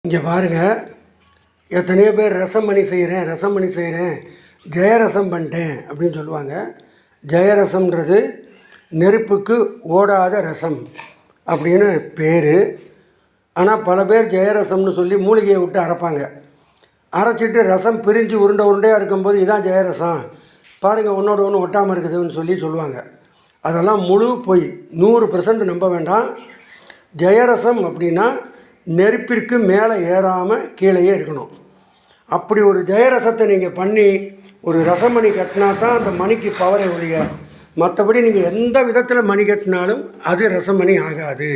இங்கே பாருங்கள், எத்தனையோ பேர் ரசம் பண்ணி செய்கிறேன் ஜெயரசம் பண்ணிட்டேன் அப்படின்னு சொல்லுவாங்க. ஜெயரசம்ன்றது நெருப்புக்கு ஓடாத ரசம் அப்படின்னு பேர். ஆனால் பல பேர் ஜெயரசம்னு சொல்லி மூலிகையை விட்டு அரைப்பாங்க. அரைச்சிட்டு ரசம் பிரிஞ்சு உருண்டையாக இருக்கும்போது இதான் ஜெயரசம், பாருங்கள் ஒன்றோட ஒன்று ஒட்டாமல் இருக்குதுன்னு சொல்லுவாங்க. அதெல்லாம் முழு பொய், 100% நம்ப வேண்டாம். ஜெயரசம் அப்படின்னா நெருப்பிற்கு மேலே ஏறாமல் கீழேயே இருக்கணும். அப்படி ஒரு ஜெயரசத்தை நீங்கள் பண்ணி ஒரு ரசமணி கட்டினா தான் அந்த மணிக்கு பவரை ஒழிய, மற்றபடி நீங்கள் எந்த விதத்தில் மணி கட்டினாலும் அது ரசமணி ஆகாது.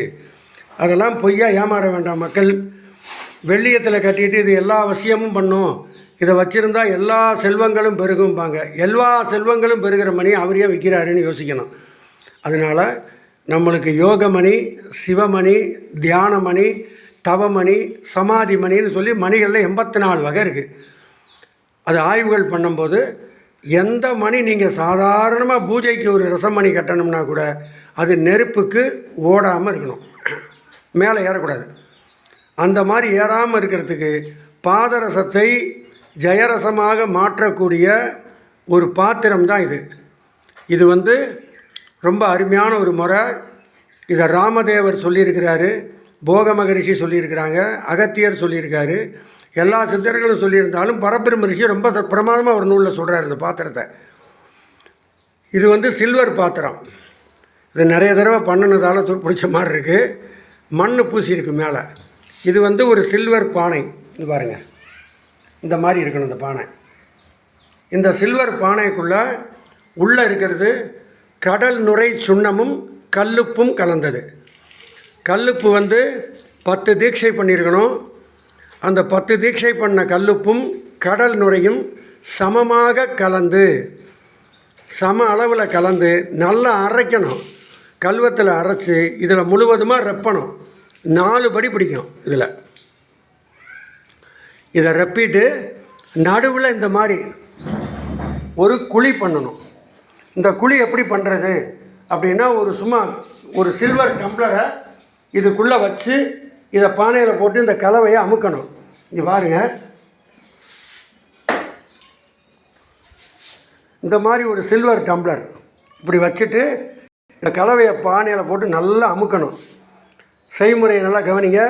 அதெல்லாம் பொய்யா ஏமாற வேண்டாம் மக்கள். வெள்ளியத்தில் கட்டிட்டு இது எல்லா அவசியமும் பண்ணும், இதை வச்சுருந்தா எல்லா செல்வங்களும் பெருகும்பாங்க. எல்லா செல்வங்களும் பெருகிற மணி அவர் ஏன் விற்கிறாருன்னு யோசிக்கணும். அதனால் நம்மளுக்கு யோகமணி, சிவமணி, தியானமணி, தவமணி, சமாதி மணின்னு சொல்லி மணிகளில் 84 வகை இருக்குது. அது ஆய்வுகள் பண்ணும்போது எந்த மணி நீங்கள் சாதாரணமாக பூஜைக்கு ஒரு ரசமணி கட்டணும்னா கூட அது நெருப்புக்கு ஓடாமல் இருக்கணும், மேலே ஏறக்கூடாது. அந்த மாதிரி ஏறாமல் இருக்கிறதுக்கு பாதரசத்தை ஜெயரசமாக மாற்றக்கூடிய ஒரு பாத்திரம் தான் இது. இது ரொம்ப அருமையான ஒரு முறை. இதை ராமதேவர் சொல்லியிருக்கிறாரு, போக மகரிஷி சொல்லியிருக்கிறாங்க, அகத்தியர் சொல்லியிருக்காரு, எல்லா சித்தர்களும் சொல்லியிருந்தாலும் பரபிரம்ம ரிஷி ரொம்ப பிரமாதமாக ஒரு நூலில் சொல்கிறார் இந்த பாத்திரத்தை. இது சில்வர் பாத்திரம். இது நிறைய தடவை பண்ணினதால் பிடிச்ச மாதிரி இருக்குது. மண் பூசி இருக்குது மேலே. இது ஒரு சில்வர் பானை. இது பாருங்கள், இந்த மாதிரி இருக்கணும் இந்த பானை. இந்த சில்வர் பானைக்குள்ளே உள்ளே இருக்கிறது கடல் நுரை சுண்ணமும் கல்லுப்பும் கலந்தது. கல்லுப்பு 10 தீட்சை பண்ணியிருக்கணும். அந்த 10 தீட்சை பண்ண கல்லுப்பும் கடல் நுரையும் சமமாக கலந்து, சம அளவில் கலந்து நல்லா அரைக்கணும். கல்வத்தில் அரைச்சி இதில் முழுவதுமாக ரெப்பணும். 4 படி பிடிக்கும். இதை ரெப்பிட்டு நடுவில் இந்த மாதிரி ஒரு குழி பண்ணணும். இந்த குழி எப்படி பண்ணுறது அப்படின்னா, ஒரு சில்வர் டம்ளரை இதுக்குள்ளே வச்சு இதை பானையில் போட்டு இந்த கலவையை அமுக்கணும். இங்கே பாருங்கள், இந்த மாதிரி ஒரு சில்வர் டம்ளர் இப்படி வச்சுட்டு இந்த கலவையை பானையில் போட்டு நல்லா அமுக்கணும். செய்முறையை நல்லா கவனிங்க.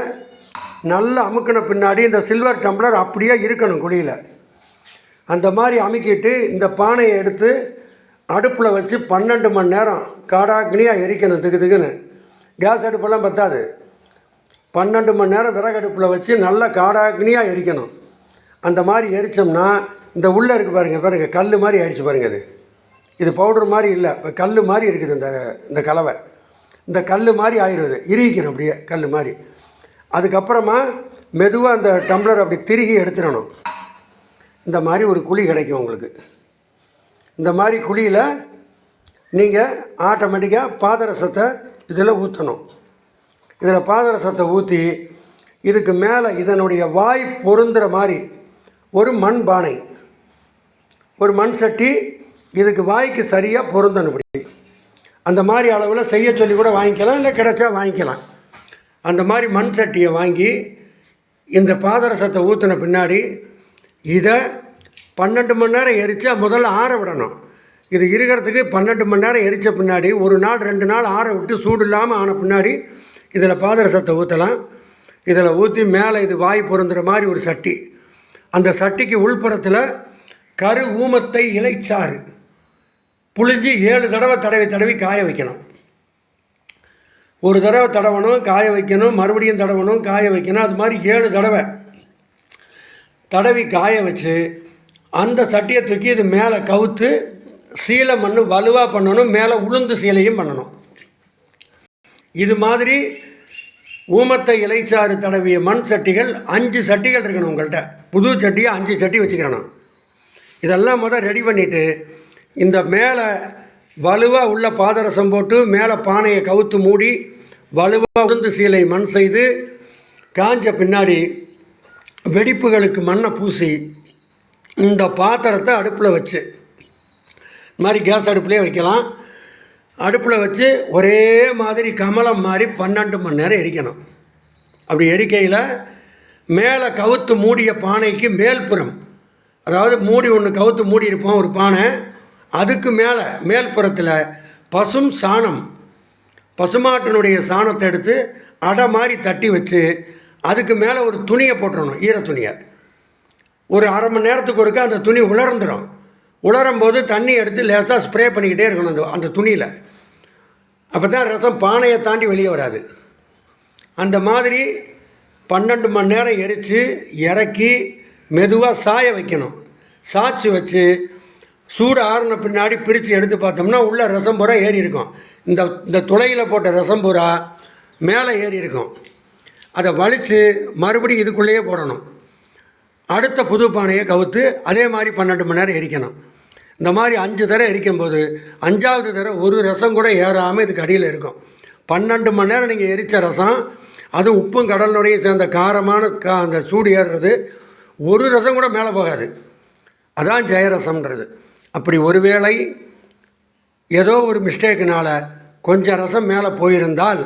நல்லா அமுக்கின பின்னாடி இந்த சில்வர் டம்ளர் அப்படியே இருக்கணும் குழியில். அந்த மாதிரி அமுக்கிட்டு இந்த பானையை எடுத்து அடுப்பில் வச்சு 12 மணி நேரம் காடாக்னியாக எரிக்கணும். திகுன்னு கேஸ் அடுப்பெல்லாம் பத்தாது. 12 மணி நேரம் விறகு அடுப்பில் வச்சு நல்லா காடாக்னியாக எரிக்கணும். அந்த மாதிரி எரித்தோம்னா இந்த உள்ளே இருக்குது பாருங்கள், கல் மாதிரி ஆயிடுச்சு பாருங்கள். இது பவுடர் மாதிரி இல்லை, இப்போ கல் மாதிரி இருக்குது இந்த கலவை. இந்த கல் மாதிரி ஆயிடுது, இறுகிக்கணும் அப்படியே கல் மாதிரி. அதுக்கப்புறமா மெதுவாக அந்த டம்ளர் அப்படி திருகி எடுத்துடணும். இந்த மாதிரி ஒரு குழி கிடைக்கும் உங்களுக்கு. இந்த மாதிரி குழியில் நீங்கள் ஆட்டோமேட்டிக்காக பாதரசத்தை இதில் ஊற்றணும். இதில் பாதரசத்தை ஊற்றி இதுக்கு மேலே இதனுடைய வாய் பொருந்துகிற மாதிரி ஒரு மண் பானை, ஒரு மண் சட்டி இதுக்கு வாய்க்கு சரியாக பொருந்தணும். இப்படி அந்த மாதிரி அளவில் செய்ய சொல்லி கூட வாங்கிக்கலாம், இல்லை கிடைச்சா வாங்கிக்கலாம். அந்த மாதிரி மண் சட்டியை வாங்கி இந்த பாதரசத்தை ஊற்றின பின்னாடி இதை 12 மணி நேரம் எரித்தா முதல்ல ஆற விடணும். இது இருக்கிறதுக்கு 12 மணி நேரம் எரித்த பின்னாடி 1 நாள் 2 நாள் ஆற விட்டு சூடு இல்லாமல் ஆன பின்னாடி இதில் பாதரசத்தை ஊற்றலாம். இதில் ஊற்றி மேலே இது வாய் பொருந்துகிற மாதிரி ஒரு சட்டி, அந்த சட்டிக்கு உள்புறத்தில் கரு ஊமத்தை இலைச்சாறு புழிஞ்சு 7 தடவை தடவி காய வைக்கணும். ஒரு தடவை தடவணும், காய வைக்கணும், மறுபடியும் தடவணும், காய வைக்கணும். அது மாதிரி 7 தடவை தடவி காய வச்சு அந்த சட்டியை தூக்கி இது மேலே கவுத்து சீலை மண் வலுவாக பண்ணணும். மேலே உளுந்து சீலையும் பண்ணணும். இது மாதிரி ஊமத்தை இலைச்சாறு தடவிய மண் சட்டிகள் 5 சட்டிகள் இருக்கணும் உங்கள்கிட்ட. புது சட்டியை 5 சட்டி வச்சுக்கிறணும். இதெல்லாம் ரெடி பண்ணிவிட்டு இந்த மேலே வலுவாக உள்ள பாதரசம் போட்டு மேலே பானையை கவுத்து மூடி வலுவாக உளுந்து சீலை மண் செய்து காஞ்ச பின்னாடி வெடிப்புகளுக்கு மண்ணை பூசி இந்த பாத்திரத்தை அடுப்பில் வச்சு, இந்த மாதிரி கேஸ் அடுப்புலேயே வைக்கலாம், அடுப்பில் வச்சு ஒரே மாதிரி கமலம் மாதிரி 12 மணி நேரம் எரிக்கணும். அப்படி எரிக்கையில் மேலே கவுத்து மூடிய பானைக்கு மேல்புறம், அதாவது மூடி ஒன்று கவுத்து மூடி இருப்போம் ஒரு பானை, அதுக்கு மேலே மேல்புறத்தில் பசும் சாணம், பசுமாட்டினுடைய சாணத்தை எடுத்து அடை மாதிரி தட்டி வச்சு அதுக்கு மேலே ஒரு துணியை போட்டுறணும், ஈர துணியை. ஒரு அரை மணி நேரத்துக்கு ஒருக்கா அந்த துணி உலர்ந்துடும். உலரும் போது தண்ணி எடுத்து லேசாக ஸ்ப்ரே பண்ணிக்கிட்டே இருக்கணும் அந்த துணியில். அப்போ தான் ரசம் பானையை தாண்டி வெளியே வராது. அந்த மாதிரி 12 மணி நேரம் எரித்து இறக்கி மெதுவாக சாய வைக்கணும். சாய்ச்சி வச்சு சூடு ஆறின பின்னாடி பிரித்து எடுத்து பார்த்தோம்னா உள்ள ரசம் பூரா ஏறி இருக்கும். இந்த துளையில் போட்ட ரசம் பூரா மேலே ஏறி இருக்கும். அதை வலித்து மறுபடியும் இதுக்குள்ளேயே போடணும். அடுத்த புது பானையை கவுத்து அதே மாதிரி 12 மணி நேரம் எரிக்கணும். இந்த மாதிரி 5 தடவை எரிக்கும்போது 5ஆவது தடவை ஒரு ரசம் கூட ஏறாமல் இதுக்கு அடியில் இருக்கும். 12 மணி நேரம் நீங்கள் எரித்த ரசம், அதுவும் உப்பும் கடல் நுரையும் சேர்ந்த காரமான அந்த சூடு ஏறுறது, ஒரு ரசம் கூட மேலே போகாது. அதான் ஜெயரசம்ன்றது. அப்படி ஒருவேளை ஏதோ ஒரு மிஸ்டேக்குனால் கொஞ்சம் ரசம் மேலே போயிருந்தால்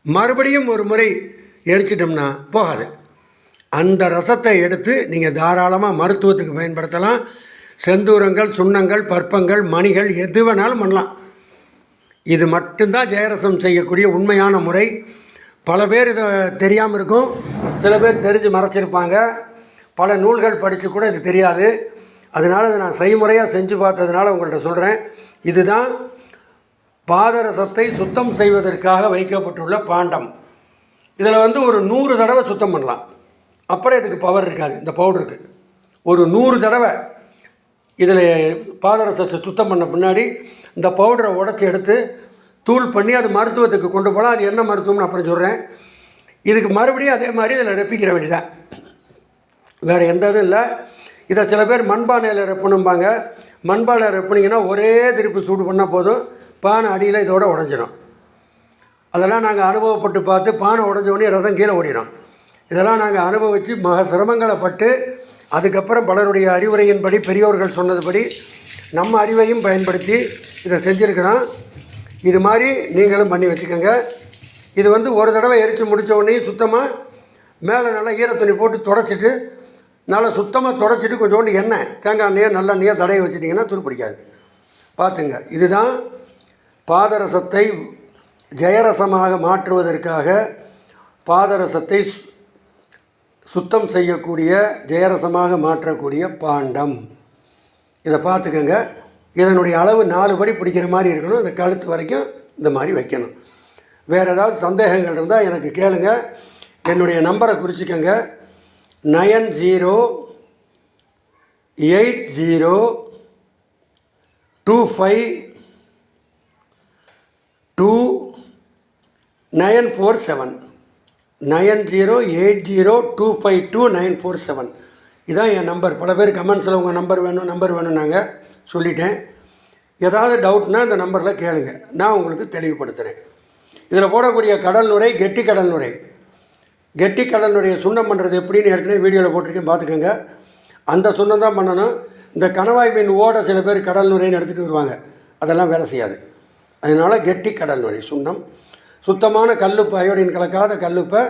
மறுபடியும் ஒரு முறை எரிச்சிட்டோம்னா போகாது. அந்த ரசத்தை எடுத்து நீங்கள் தாராளமாக மருத்துவத்துக்கு பயன்படுத்தலாம். செந்தூரங்கள், சுண்ணங்கள், பற்பங்கள், மணிகள் எது வேணாலும் பண்ணலாம். இது மட்டும்தான் ஜெயரசம் செய்யக்கூடிய உண்மையான முறை. பல பேர் இதை தெரியாமல் இருக்கும், சில பேர் தெரிஞ்சு மறைச்சிருப்பாங்க. பல நூல்கள் படித்து கூட இது தெரியாது. அதனால் இதை நான் செய்முறையாக செஞ்சு பார்த்ததுனால உங்கள்கிட்ட சொல்கிறேன். இதுதான் பாதரசத்தை சுத்தம் செய்வதற்காக வைக்கப்பட்டுள்ள பாண்டம். இதில் ஒரு 100 தடவை சுத்தம் பண்ணலாம். அப்புறம் இதுக்கு பவர் இருக்காது. இந்த பவுடருக்கு ஒரு 100 தடவை இதில் பாதரசத்தை சுத்தம் பண்ண பின்னாடி இந்த பவுடரை உடச்சி எடுத்து தூள் பண்ணி அது மருத்துவத்துக்கு கொண்டு போகலாம். அது என்ன மருத்துவம்னு அப்புறம் சொல்கிறேன். இதுக்கு மறுபடியும் அதே மாதிரி இதில் ரெப்பிக்கிற வேண்டியதான், வேறு எந்த இதுவும் இல்லை. இதை சில பேர் மண்பானையில் ரெப்பணும்பாங்க. மண்பானையில் ரெப்புனிங்கன்னா ஒரே திருப்பி சூடு பண்ணால் போதும், பானை அடியில் இதோட உடஞ்சிடும். அதெல்லாம் நாங்கள் அனுபவப்பட்டு பார்த்து பானை உடஞ்சோடனே ரசம் கீழே ஓடிடும். இதெல்லாம் நாங்கள் அனுபவித்து சிரமங்களை பட்டு அதுக்கப்புறம் பலருடைய அறிவுரையின்படி பெரியோர்கள் சொன்னதுபடி நம்ம அறிவையும் பயன்படுத்தி இதை செஞ்சுருக்கிறோம். இது மாதிரி நீங்களும் பண்ணி வச்சுக்கோங்க. இது ஒரு தடவை எரித்து முடித்த உடனே சுத்தமாக மேலே நல்லா ஈரத்துணி போட்டு தொடச்சிட்டு நல்லா சுத்தமாக தொடச்சிட்டு கொஞ்சோண்டு எண்ணெய், தேங்காய் எண்ணெயை நல்லெண்ணெயை தடவை வச்சுட்டிங்கன்னா துருப்பிடிக்காது. பார்த்துங்க, இதுதான் பாதரசத்தை ஜெயரசமாக மாற்றுவதற்காக பாதரசத்தை சுத்தம் செய்யக்கூடிய, ஜெயரசமாக மாற்றக்கூடிய பாண்டம். இதை பார்த்துக்கங்க. இதனுடைய அளவு 4 படி பிடிக்கிற மாதிரி இருக்கணும். இந்த கழுத்து வரைக்கும் இந்த மாதிரி வைக்கணும். வேறு ஏதாவது சந்தேகங்கள் இருந்தால் எனக்கு கேளுங்க. என்னுடைய நம்பரை குறிச்சிக்கங்க. 9080252947 9080252947. இதான் என் நம்பர். பல பேர் கமெண்ட்ஸில் உங்கள் நம்பர் வேணும் நாங்கள் சொல்லிட்டேன். ஏதாவது டவுட்னா இந்த நம்பரில் கேளுங்க, நான் உங்களுக்கு தெளிவுபடுத்துகிறேன். இதில் போடக்கூடிய கடல் நுரை கெட்டி கடல் நுரை. கெட்டி கடல் நுரையை சுண்ணம் பண்ணுறது எப்படின்னு ஏற்கனவே வீடியோவில் போட்டிருக்கேன், பார்த்துக்கோங்க. அந்த சுண்ணம் தான் பண்ணணும். இந்த கணவாய் மீன் ஓட சில பேர் கடல் நுரைன்னு எடுத்துகிட்டு வருவாங்க, அதெல்லாம் வேலை செய்யாது. அதனால் கெட்டி கடல் நுரை சுண்ணம். சுத்தமான கல்லுப்பு, அயோடின் கலக்காத கல்லுப்பை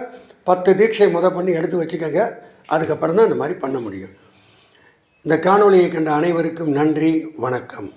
10 தீட்சை பண்ணி எடுத்து வச்சுக்கோங்க. அதுக்கப்புறம் தான் இந்த மாதிரி பண்ண முடியும். இந்த காணொளியை கண்ட அனைவருக்கும் நன்றி, வணக்கம்.